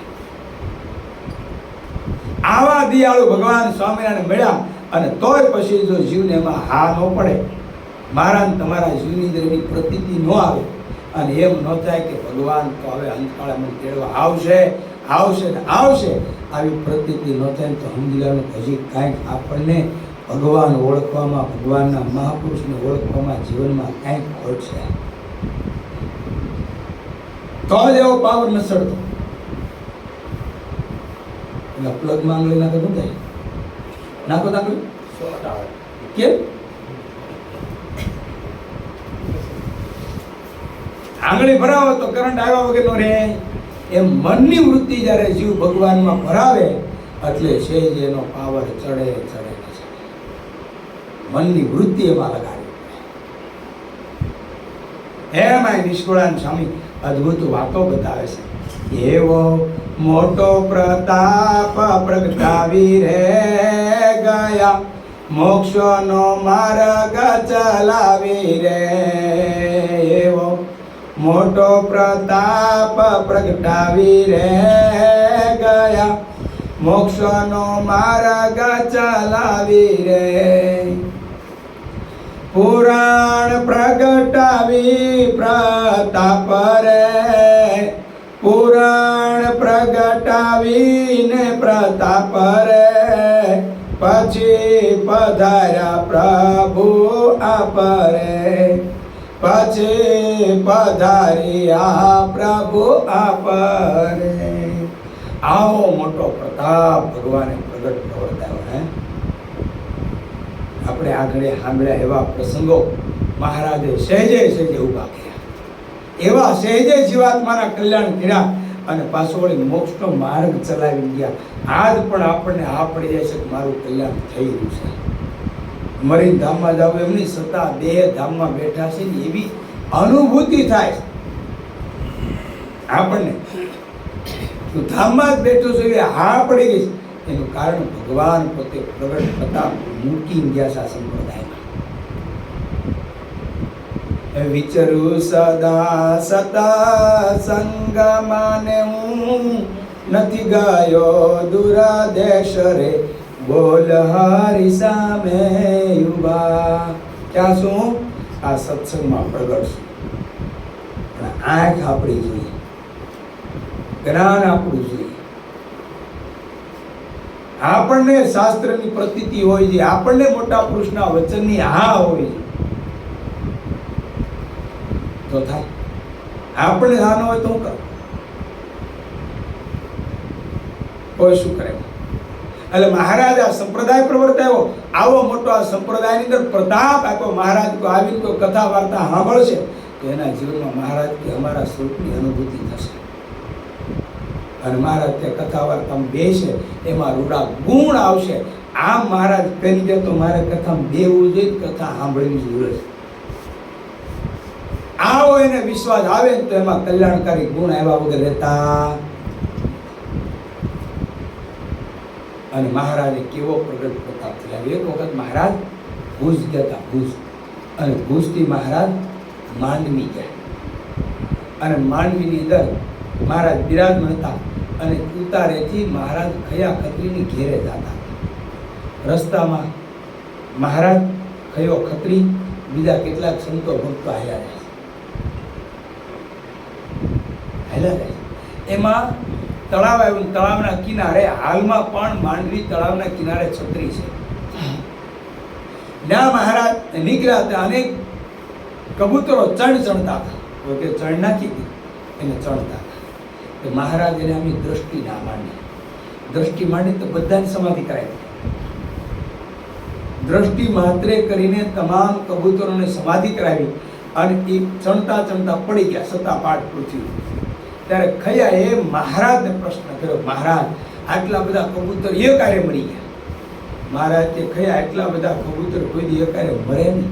આવા દિયાળુ ભગવાન સ્વામિનારાયણ મળ્યા. અને તોય પછી જો જીવને એમાં હા ન પડે, મારા તમારા જીવની અંદર એની પ્રતીતિ ન આવે, અને એમ ન થાય કે ભગવાન તો હવે અંતકાળે મને તેડવા આવશે આવશે ને આવશે, આવી પ્રતીતિ ન થાય તો સમજી લેવાનું હજી કાંઈક આપણને ભગવાન ઓળખવામાં, ભગવાનના મહાપુરુષને ઓળખવામાં જીવનમાં કાંઈક ખોટ છે. તો જ એવો પાવર ન સડતો. એટલે પ્લગ માંગ લઈ નાખે શું થાય? નાખો નાખો કેમ? આંગળી ભરાવો તો કરંટ આવ્યા વગરનો રહે. એમ મનની વૃત્તિ જ્યારે જીવ ભગવાનમાં ભરાવે એટલે છે જ એનો પાવર ચડે ચડે ચડે. મનની વૃત્તિ એમાં લગાડવી. એમાં નિષ્કુળાનંદ સ્વામી અદ્ભુત વાતો બતાવે છે. એવો મોટો પ્રતાપ પ્રગટાવી રે ગયા, મોક્ષનો માર્ગ ચલાવી રે. એવો મોટો પ્રતાપ પ્રગટાવી રે ગયા, મોક્ષનો માર્ગ ચલાવી રે. પુરાણ પ્રગટાવી પ્રતાપ રે, પુરાણ પ્રગટાવીને પ્રતાપ રે. પછી પધાર્યા પ્રભુ આપરે, પછી પધાર્યા પ્રભુ આપરે. આવો મોટો પ્રતાપ ભગવાને પ્રગટ પ્રવર્તાવ્યો. હે આપણે આગળ સાંભળ્યા એવા પ્રસંગો મહારાજે સહેજે સહેજે ઉભા કર્યા, એવા સહેજે જીવાત્માના કલ્યાણ કર્યા, અને પાછો વળી મોક્ષનો માર્ગ ચલાવી ગયા. આજ પણ આપણને આ પડી જાય છે કે મારું કલ્યાણ થઈ રહ્યું છે. મરીને ધામમાં જાવ એમની સત્તા દેહ ધામમાં બેઠા છે ને એવી અનુભૂતિ થાય આપણને. તું ધામમાં જ બેઠો છો એવી હા પડી ગઈ છે. એનું કારણ ભગવાન પોતે પ્રગટ પ્રતાપ મૂકી ગયા છે આ સંપ્રદાયમાં. વિચરું સદા સતા સંગમાને હું, નથી ગયો દુરાદેશ રે, બોલ હરી સામે યુવા. ક્યાં શું? આ સત્સંગમાં પ્રગટ છું. પણ આંખ આપણી જોઈએ, જ્ઞાન આપણું જોઈએ. આપણને શાસ્ત્રની પ્રતીતિ હોય છે, આપણને મોટા પુરુષના વચનની હા હોય છે તો થાય. આપણને હા ન હોય તો હું કરું? કોઈ શું કરે? એટલે મહારાજ આ સંપ્રદાય પ્રવર્તાયો. આવો મોટો આ સંપ્રદાયની અંદર પ્રતાપ આપ્યો. મહારાજ કોઈ આવીને કોઈ કથા વાર્તા સાંભળશે તો એના જીવનમાં મહારાજ કે અમારા સ્વરૂપની અનુભૂતિ થશે. અને મહારાજ તે કથા વાર્તામાં બેસે એમાં રૂડા ગુણ આવશે. આમ મહારાજ કરી દે તો મારે કથામાં બેવું જોઈએ, કથા સાંભળવી જોઈએ. આવો એને વિશ્વાસ આવે તો એમાં કલ્યાણકારી ગુણ આવ્યા વગર રહેતા. અને મહારાજે કેવો પ્રગટ પ્રતાપ થયા. એક વખત મહારાજ ભુજ ગયા હતા, ભુજ. અને ભુજથી મહારાજ માંડવી ગયા. અને માંડવીની અંદર મહારાજ બિરાજમાન હતા. અને ઉતારેથી મહારાજ ખયા ખત્રીની ઘેરે જતા. રસ્તામાં મહારાજ, ખયો ખત્રી, બીજા કેટલાક સંતો ભક્તો હાલ્યા રહે. એમાં તળાવ આવ્યું. તળાવના કિનારે હાલમાં પણ માંડવી તળાવના કિનારે છત્રી છે. ત્યાં મહારાજ નીકળ્યા હતા. અનેક કબૂતરો ચણ ચણતા હતા. તો કે ચણ નાખી હતી એને ચણતા હતા. તો મહારાજ એને આમની દ્રષ્ટિ ના માંડી. દ્રષ્ટિ માંડી તો બધાની સમાધિ કરાવી. દ્રષ્ટિ માત્રે કરીને તમામ કબૂતરોને સમાધિ કરાવી અને એ ચણતા ચણતા પડી ગયા સતાપાટ પૃથ્વી. ત્યારે ખયા એ મહારાજને પ્રશ્ન કર્યો, મહારાજ આટલા બધા કબૂતર એ કાર્ય મરી ગયા. મહારાજ કે ખયા એટલા બધા કબૂતર કોઈ દી એ કાર્ય મરે નહીં.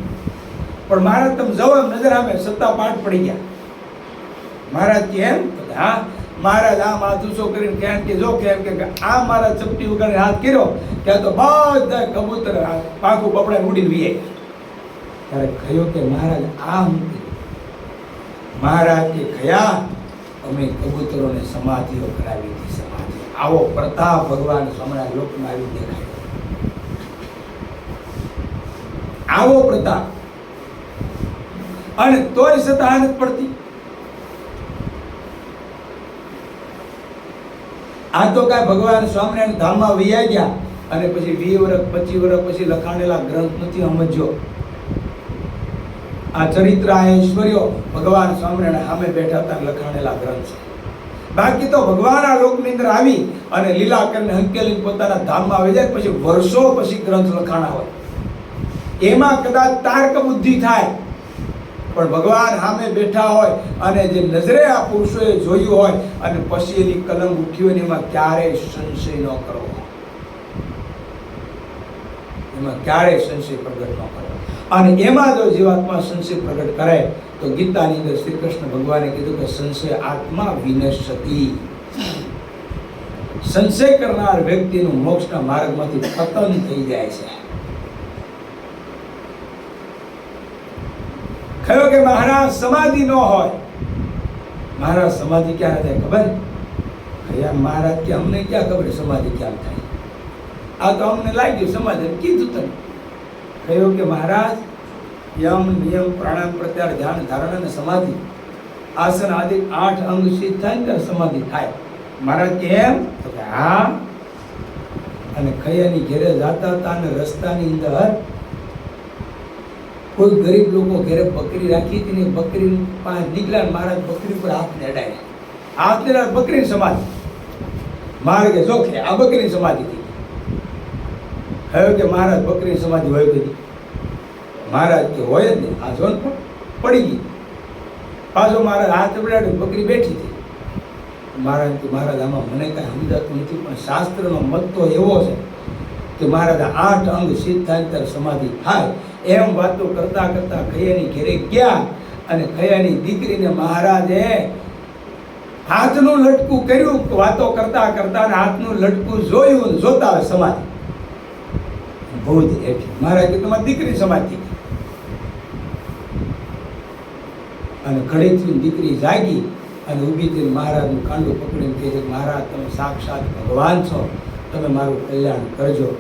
પણ મહારાજ તમે જવો એમ નજર આવે સતાપાટ પડી ગયા. મહારાજ કે એમ? હા. મહારાજ આમ હાથ ઊંચો કરીને કહે કે જો કેમ કે આ મારા ચપટી ઉગાડીને હાથ કર્યો ત્યાં તો બધા કબૂતર પાકું બપડા ઉડીને વીએ. ત્યારે કહ્યું કે મહારાજ આ હું મહારાજ કે ખયા અમે કબૂતરોને સમાધિઓ કરાવી હતી. સમાધિ આવો પ્રતાપ ભગવાન હમણાં લોકમાં આવી દેખાય. આવો પ્રતાપ અને તોય છતાં આનંદ પડતી. આ તો કાંઈ ભગવાન સ્વામિનારાયણ ધામમાં વૈયા ગયા અને પછી 20 વર્ષ 25 વર્ષ પછી લખાણેલા ગ્રંથ નથી સમજ્યો. આ ચરિત્ર આ ઐશ્વર્યો ભગવાન સ્વામિનારાયણ સામે બેઠા હતા લખાણેલા ગ્રંથ છે. બાકી તો ભગવાન આ લોકની અંદર આવી અને લીલા કરીને હંકેલી પોતાના ધામમાં આવી જાય પછી વર્ષો પછી ગ્રંથ લખાણા હોય. એમાં કદાચ તાર્ક બુદ્ધિ થાય પણ ભગવાન સામે બેઠા હોય અને જે નજરે આ પુરુષોએ જોયું હોય અને પછી એની કલમ ઉઠી હોય એમાં ક્યારેય સંશય ન કરવો. એમાં ક્યારેય સંશય પ્રગટ ન કરવો. અને એમાં જો જીવાત્મા સંશય પ્રગટ કરે તો ગીતાની અંદર શ્રી કૃષ્ણ ભગવાને કીધું કે સંશય આત્મા વિનશ્યતિ. સંશય કરનાર વ્યક્તિનું મોક્ષના માર્ગમાંથી પતન થઈ જાય છે. કયો કે મહારાજ સમાધિ ન હોય. મહારાજ સમાધિ ક્યારે થાય ખબર? મહારાજ કે અમને ક્યાં ખબર સમાધિ ક્યાં થાય? આ તો અમને લાગ્યું સમાધિ કીધું તમે. કહ્યું કે મહારાજ યમ નિયમ પ્રાણાયામ પ્રત્યાહાર ધ્યાન ધારણા અને સમાધિ આસન આદિ 8 અંગ સિદ્ધ થાય ત્યારે સમાધિ થાય. મહારાજ કેમ? તો કે હા. અને ખૈયાની ઘેરે જાતા હતા અને રસ્તાની અંદર કોઈ ગરીબ લોકો ઘરે બકરી રાખી હતી ને બકરી પાસે નીકળ્યા. મહારાજ બકરી પર હાથ અડાડ્યા. હાથ ને બકરીની સમાધિ. મહારાજ કે જો આ બકરીની સમાધિ થઈ. કહ્યું કે મહારાજ બકરીની સમાધિ હોય ગઈ. મહારાજ કે હોય જ નહીં. આ જોન પણ પડી ગઈ. પાછો મહારાજ હાથ અડાડ્યો બકરી બેઠી હતી. મહારાજ કે મહારાજ આમાં મને કાંઈ સમજાતું નથી પણ શાસ્ત્રનો મત તો એવો છે કે મહારાજ 8 અંગ સિદ્ધ થાય ત્યારે સમાધિ થાય. એમ વાતો કરતા કરતા ખૈયાની ઘેરે ગયા અને ખૈયાની દીકરીને મહારાજે હાથનું લટકું કર્યું. વાતો કરતા કરતા હાથનું લટકું જોયું. જોતા સમાધિ બહુ જ હેઠી. મહારાજ કે તમારી દીકરી સમાધિ. અને ઘડીથી દીકરી જાગી અને ઊભી થઈને મહારાજનું કાંડું પકડીને કહે છે મહારાજ તમે સાક્ષાત ભગવાન છો, તમે મારું કલ્યાણ કરજો.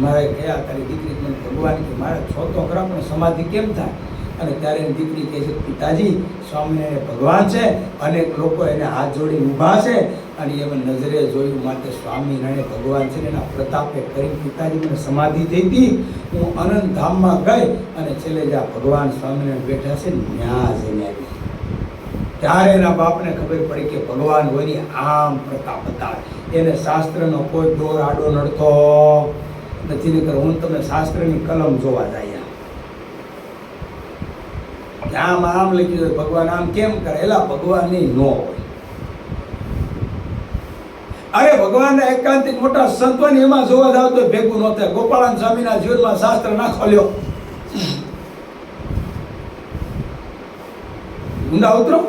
મારે કયા તારી દીકરી મને ભગવાન કે મારા છો તો ખરા પણ સમાધિ કેમ થાય? અને ત્યારે એની દીકરી કહે છે પિતાજી સ્વામિનારાયણ ભગવાન છે, અનેક લોકો એને હાથ જોડી ઊભા છે અને એમાં નજરે જોયું માટે સ્વામિનારાયણ ભગવાન છે એના પ્રતાપે કરી પિતાજી મને સમાધિ થઈ હતી. હું અનંત ધામમાં ગઈ અને છેલ્લે જ્યાં ભગવાન સ્વામિનારાયણ બેઠા છે ત્યાં જઈને આવી. ત્યારે એના બાપને ખબર પડી કે ભગવાન હોયની આમ પ્રતાપ હતા. એને શાસ્ત્રનો કોઈ દોર આડો નડતો નથી. નકર હું તમે શાસ્ત્રની કલમ જોવા જાય આમ આમ લખ્યું ભગવાન આમ કેમ કરે? એલા ભગવાન નહીં ન હોય. અરે ભગવાનના એકાંતિક મોટા સંતોને એમાં જોવા જાવ તો ભેગું ન થાય. ગોપાળાન સ્વામીના જીવનમાં શાસ્ત્ર ના ખોલ્યો. ઊંડા ઉતરો.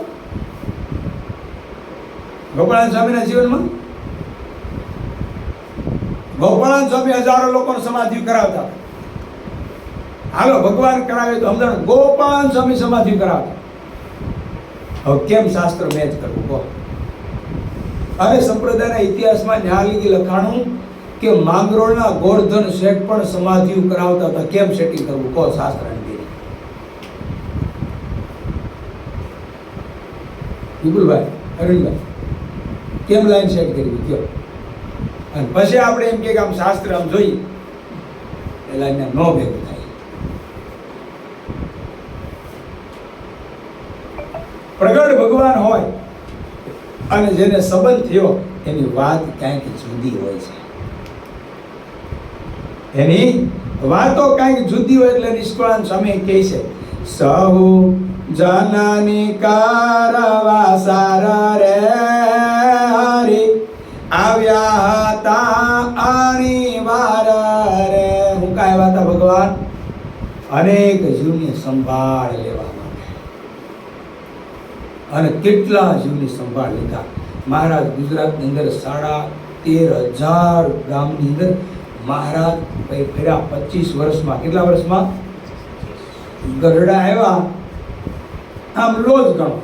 ગોપાળાન સ્વામીના જીવનમાં ગોપાળાન સ્વામી હજારો લોકોને સમાધિ કરાવતા. હાલો ભગવાન કરાવે તો સમજણ ગોપાળાન સ્વામી સમાધિ કરાવતા. હવે કેમ શાસ્ત્ર મેચ કરવું કહો? અરે સંપ્રદાયના ઇતિહાસમાં ન્યાલીથી લખાણું કે માંગરોળના ગોરધન શેઠ પણ સમાધિ કરાવતા હતા. કેમ સેટિંગ કરવું કહો શાસ્ત્રની? વિપુલભાઈ, અરવિંદભાઈ, કેમ લાઈન સેટ કરવી કયો? અને પછી આપણે એમ કે આમ શાસ્ત્ર આમ જોઈએ એટલે અહીંયા ન ભેગું થાય. પ્રગટ ભગવાન હોય અને જેને સંબંધ થયો એની વાત કાંઈક જુદી હોય છે, એની વાતો કાંઈક જુદી હોય. એટલે નિષ્કળાનંદ સ્વામી કહે છે, સહુ જનની કારવા સારા રે હરી આવ્યા હતા આની વાર રે. હું કાંઈ આવ્યા હતા ભગવાન? અનેક જીવની સંભાળ લેવા માટે. અને કેટલા જીવની સંભાળ લીધા. મહારાજ ગુજરાતની અંદર 13,500 ગામની અંદર મહારાજ ફેર્યા 25 વર્ષમાં. કેટલા વર્ષમાં? ગરડા આવ્યા આમ લો જ ગણો,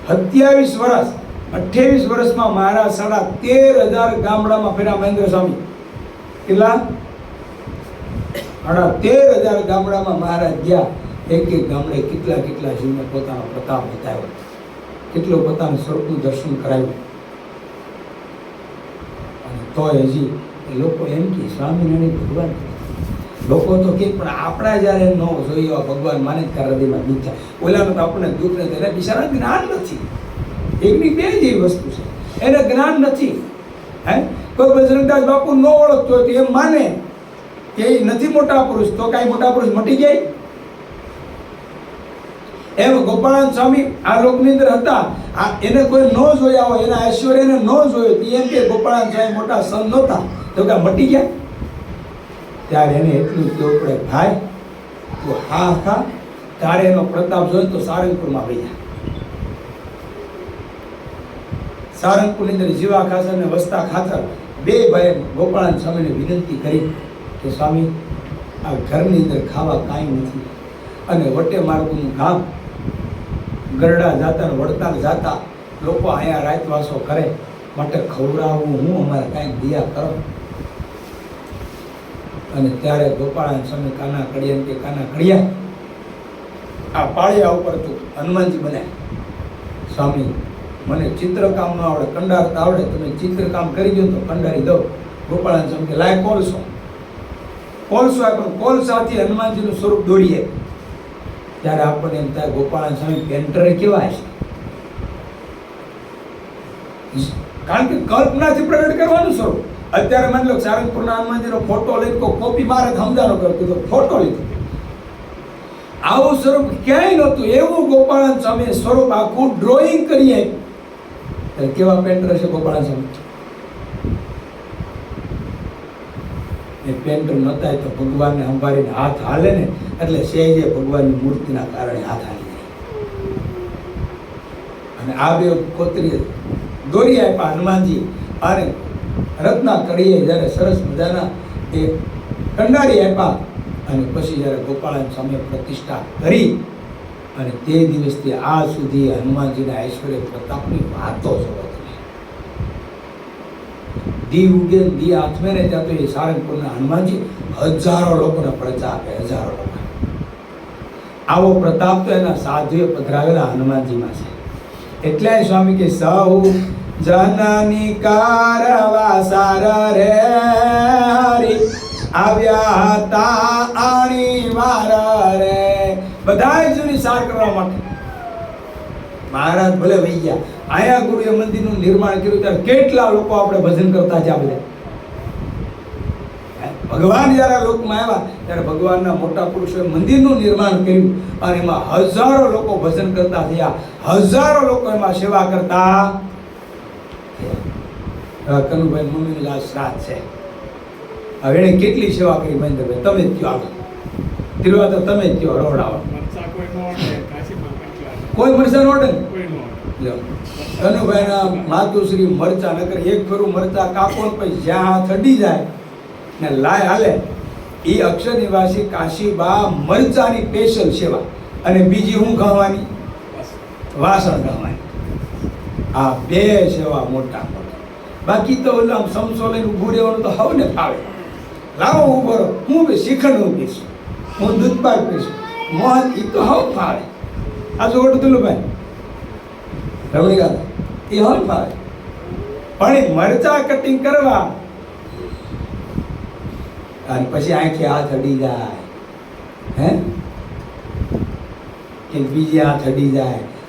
27 વર્ષ 28 વર્ષમાં મહારાજ 13,500 ગામડામાં ફેર્યા. મહેન્દ્ર સ્વામી કેટલા? 13,000 ગામડામાં મહારાજ ગયા. એક એક ગામડે કેટલા કેટલા જીવને પોતાનો પ્રતાપ બતાવ્યો, કેટલું પોતાનું સ્વરૂપનું દર્શન કરાવ્યું. અને તોય હજી લોકો એમ કે સ્વામિનારાયણ ભગવાન. લોકો તો કે પણ આપણા જ્યારે ન જોઈએ ભગવાન માને ત્યારે હૃદયમાં દુઃખ થાય. ઓલાનું તો આપણને દુઃખ નથી, એને બિચારા જ્ઞાન નથી. એકની બે જેવી વસ્તુ છે, એને જ્ઞાન નથી. હે, કોઈ બજરંગદાસ બાપુ ન ઓળખતો હોય તો એમ માને કે એ નથી મોટા પુરુષ, તો કાંઈ મોટા પુરુષ મટી જાય? એમ ગોપાળાનંદ સ્વામી આ લોકની અંદર હતા, એને કોઈ ન જોયા હોય, એના ઐશ્વર્યને ન જોયો તો એમ કે ગોપાળાનંદ સ્વામી મોટા સંત નહોતા, તો કે મટી ગયા. ત્યારે એને એટલું કહેવું પડે, ભાઈ તું હા હા, તારે એનો પ્રતાપ જોયો તો સારંગપુરમાં વહી. સારંગપુરની અંદર જીવા ખાચર અને વસ્તા ખાચર બે ભાઈ ગોપાળાનંદ સ્વામીને વિનંતી કરી કે સ્વામી આ ઘરની અંદર ખાવા કાંઈ નથી, અને વટે માર્ગનું ગામ, ગરડા જાતા ને વડતાલ જાતા લોકો અહીંયા રાતવાસો કરે, માટે ખવડાવવું હું, અમારે કાંઈક દિયા કરો. અને ત્યારે ગોપાળાનંદ સ્વામી કાના કડિયા કે કાના કડિયા આ પાળિયા ઉપર તું હનુમાનજી બન્યા. સ્વામી મને ચિત્રકામ ન આવડે, કંડારતા આવડે, તમે ચિત્રકામ કરી દો તો કંડારી દો. ગોપાળાનંદ સ્વામી કે લાય કોલસો. કોલસો પણ કોલસાથી હનુમાનજીનું સ્વરૂપ દોડીએ. ત્યારે આપણને એમ થાય ગોપાળાનંદ સ્વામી પેન્ટરે કેવા છે, કારણ કે કલ્પનાથી પ્રગટ કરવાનું સ્વરૂપ. અત્યારે માની લો સારંગપુરના હનુમાનજીનો ફોટો લઈને કોપી મારે સમજાનો કરતો તો ફોટો લીધો. આવું સ્વરૂપ ક્યાંય નહોતું. એવું ગોપાળાનંદ સ્વામીએ સ્વરૂપ આખું ડ્રોઈંગ કરી આપ્યું. કેવા પેન્ટર છે ગોપાળાનંદ સ્વામી? એ પેન્ટર નહોતા તો ભગવાનને સંભાળીને હાથ હાલે ને એટલે સહેજે ભગવાનની મૂર્તિના કારણે હાથ હાલી જાય. અને આ બે કોતરી દોરી આપ્યા હનુમાનજી, અને રત્ના કડીએ જ્યારે સરસ મજાના એ કંડારી આપ્યા. અને પછી જ્યારે ગોપાળાનંદ સ્વામીએ પ્રતિષ્ઠા કરી, અને તે દિવસથી આ સુધી હનુમાનજીના ઐશ્વર્ય પ્રતાપની વાતો જોવો તમે. દી ઉગે દી આથમે ને ત્યાં તો એ સારંગપુરના હનુમાનજી હજારો લોકોને પ્રજા આપે, હજારો લોકો. આવો પ્રતાપ તો એના સાધુએ પધરાવેલા હનુમાનજીમાં છે. એટલે સ્વામી કે સહુ જનની કારવા સારા રે હરી આવ્યા હતા આણી વાર રે. બધા જૂની સાર કરવા માટે મહારાજ ભલે વહી ગયા. આયા ગુરુએ મંદિરનું નિર્માણ કર્યું ત્યારે કેટલા લોકો આપણે ભજન કરતા જ્યાં બધા. ભગવાન જ્યારે આ લોકમાં આવ્યા ત્યારે ભગવાનના મોટા પુરુષોએ મંદિરનું નિર્માણ કર્યું, અને એમાં હજારો લોકો ભજન કરતા થયા, હજારો લોકો એમાં સેવા કરતા. કનુભાઈ મમ્મીનું આ શ્રાદ્ધ છે. હવે એને કેટલી સેવા કરી મહેન્દ્રભાઈ? તમે જ કયો, આગળ તિરવા તો તમે જ કયો, રોડાવો. કોઈ મરચા નોડે ને કનુભાઈના માતુશ્રી મરચા નકર એક ફેરું મરચા કાપો પછી જ્યાં હાથ અડી જાય ને લાય હાલે. એ અક્ષર નિવાસી કાશીબા મરચાની સ્પેશિયલ સેવા, અને બીજી હું ગણવાની? વાસણ ગણવાની. આ બે સેવા મોટા મોટા. બાકી તો આમ સમસો લઈને ઊભું રહેવાનું તો હવે ને ફાવે. લાવો ઊભો રહો, હું શ્રીખંડ હું પીશું, હું દૂધપાક પીશું, મોહન એ તો હવે ફાવે. આ જો દુલુભાઈ રમણીકા એ હવે ફાવે. પણ એ મરચા કટિંગ કરવા અને પછી આંખે હાથ અડી જાય, હે કે બીજે હાથ અડી જાય,